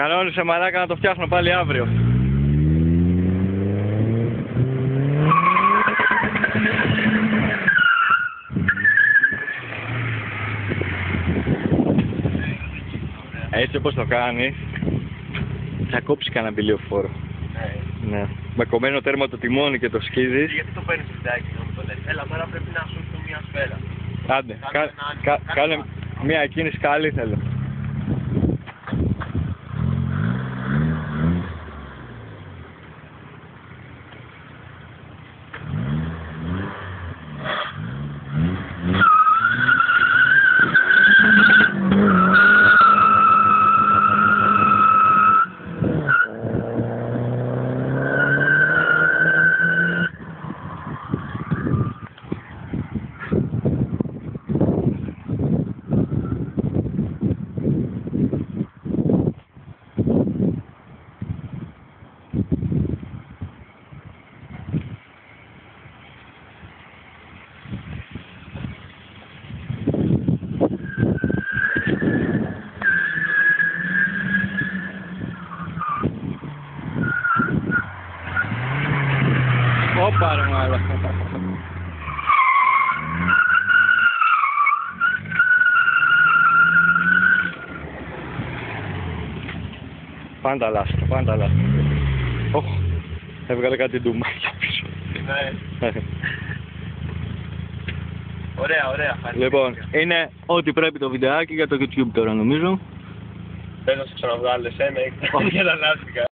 Κανόνισε μαλάκα να το φτιάχνω πάλι αύριο. Έτσι όπως το κάνεις, θα κόψεις κανένα μπιλιοφόρο. Ναι. Με κομμένο τέρμα το τιμόνι και το σκίζεις. Γιατί το παίρνεις βιντεάκι να μου το λες. Έλα τώρα πρέπει να σου έρθει μια σφαίρα. Άντε, κάνε μια κίνηση καλή θέλω. Όπα ρε μάλλον. Πάντα λάστρο, πάντα λάστρο. Ωχ, έβγαλε κάτι ντουμάκια πίσω. Ναι. Ωραία, ωραία. Λοιπόν, είναι ό,τι πρέπει το βιντεάκι για το YouTube τώρα νομίζω. Θέλω να σε ξαναβγάλεις ένα για τα λάστιχα.